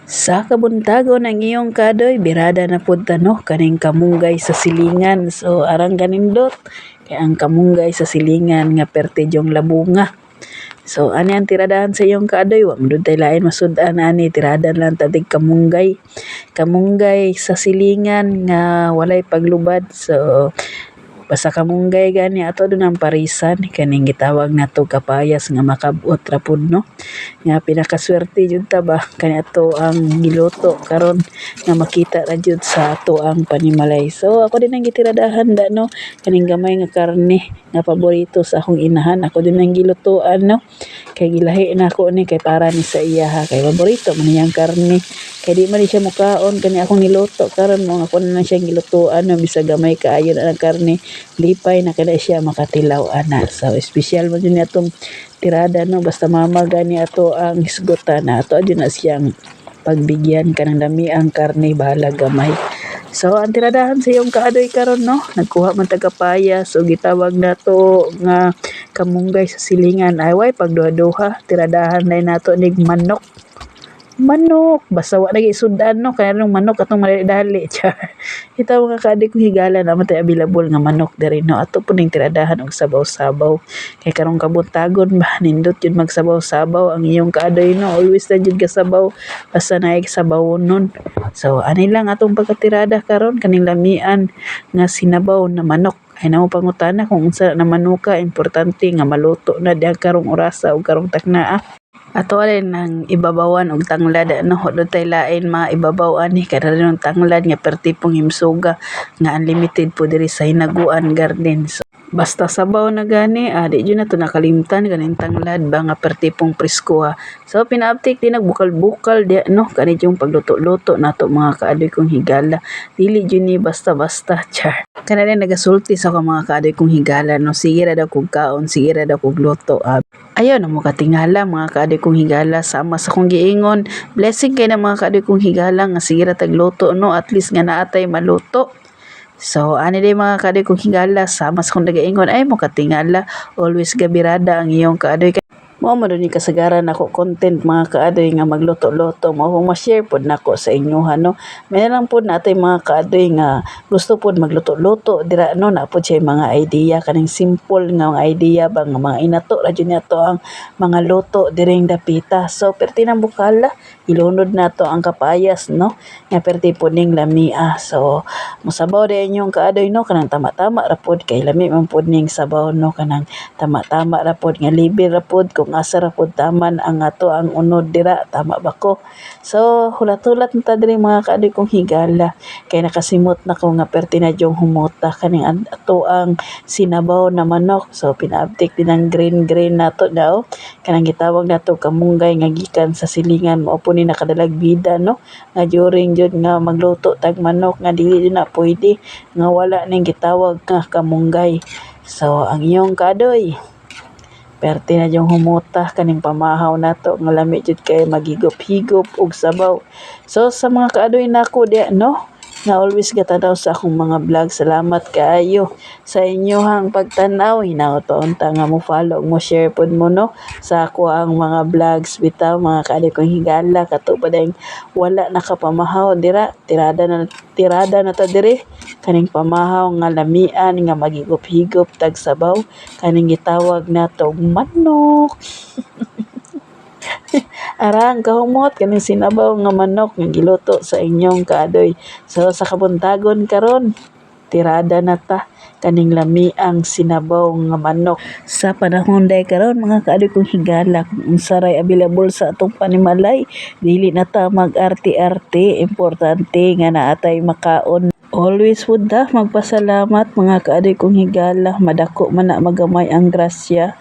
Sa kabuntagon ang iyong kadoy, birada na pud no kaning kamunggay sa silingan. So arang ganindot kay ang kamunggay sa silingan nga pertidyong labunga. So ani ang tiradahan sa iyong kadoy, wa man tay lain masud-an ani tiradan lang tadig kamunggay. Kamunggay sa silingan nga walay paglubad. So basta kamunggay gani ato dun ang parisan kaning gitawag nato kapayas nga makab-ot ra pud no, nga pinakaswerte jud ta ba kani ato ang giluto karon nga makita ra jud sa ato ang panimalay. So ako din ang gitiradahan da no kaning gamay nga karne nga paborito sa akong inahan, ako din ang gilutoan no, kay gilahi na ako ni kay para ni sa iya ha, kay paborito man niyang karne, kay di man ni siya mukaon kani akong niluto karon mo ako na lang siya gilutoan no, bisag gamay kaayo na ang karne lipay na kada siya makatilaw ana. So espesyal man yun atong tirada no, basta mama gani ato ang hisgutan na ato adyo na siyang pagbigyan kanang dami ang karne bahala gamay. So ang tiradahan sa iyong kaadoy karon no, nagkuha man tagapaya, so gitawag nato nga kamunggay sa silingan ay way pagduha-duha, tiradahan na nato nig manok. Manok, basta wa lagi sudan no, kaya nung manok atong madali-dali. Ito mga kaadik kong higala naman tayo available nga manok diri no, ato po ning tiradahan og sabaw-sabaw. Kay karong kabuntagon ba, nindot yun magsabaw-sabaw ang iyong kaadoy no, always na jud kasabaw, basta naik sabaw nun. So ani lang atong pagkatirada karon kaning lamian nga sinabaw na manok. Ay namo pangutana kung unsa na manuka, importante nga maluto na diha karong orasa o karong taknaa. Ato alin ang ibabawan og tanglad no, hudot tay lain maibabaw ani kada rin tanglad nga pertipong himsuga nga unlimited po diri sa Hinaguan Garden. So basta sabaw na gani, di dyan na to nakalimtan ganing tanglad ba nga pertipong presko ha. So pinaaptik din nagbukal-bukal di no, kanit yung pagluto-luto nato mga kaadoy kong higala. Dili dyan ni basta-basta char. Kanala nagasulti sa mga kaadoy kong higala no, sige ra daw kog kaon, sige ra daw kog luto. Ayaw na mo katingala mga kaadoy kong higala, sama sa kong giingon. Blessing kay na mga kaadoy kong higala nga sige ra tagluto no, at least nga naatay maluto. So, ani day mga kaadoy kong higala, sama sa kong nagaingon, ay mo katingala, always gabirada ang iyong kaadoy. Mao man ni kasagaran ako content mga kaadoy nga magluto-luto, mao kung ma-share pod nako sa inyo no. May lang pod natay mga kaadoy nga gusto pod magluto-luto dira no, na pod siya mga idea kaning simple nga mga idea ba nga mga inato ra jud nato ang mga luto diring dapita. So perti nang bukala ilunod nato ang kapayas no, nga perti pod ning lamia. So mosabaw day inyong kaadoy no, kanang tama-tama ra pod kay lami man pod ning sabaw no, kanang tama-tama ra pod nga libre ra pod kung asa ra pod taman ang ato ang unod dira, tama ba ko? So hulat-hulat na ta diri mga kaadoy kong higala, kay nakasimot na ko nga perti na jong humuta kaning ato ang sinabaw na manok. So pinaabtik din ang green nato daw, kanang gitawag nato kamunggay nga gikan sa silingan, mao po ni nakadalag bida no, nga during jud nga magluto tag manok nga dili din na pwede nga wala ning gitawag nga kamunggay. So ang iyong kaadoy perti na yung humuta kaning pamahaw nato nga lami jud kay magigop-higop og sabaw. So sa mga kaadoy nako di no, nga always gatanaw sa akong mga vlog, salamat kaayo sa inyohang pagtanaw. Hinaot-on ta nga mo follow, mo share pod mo no sa ako ang mga vlogs bitaw mga kaadoy kong higala. Kato pa dayong wala nakapamahaw dira, tirada na ta diri kaning pamahaw nga lamian nga magigop-higop tag sabaw kaning gitawag nato manok. Arang kahumot kaning sinabaw nga manok nga giluto sa inyong kaadoy. So sa kabuntagon karon tirada na ta kaning lamiang sinabaw nga manok. Sa panahon day karon mga kaadoy kong higala, kung saray available sa atong panimalay, dili na ta mag-arte-arte, importante nga naatay makaon. Always would magpasalamat mga kaadoy kong higala, madako man na magamay ang grasya.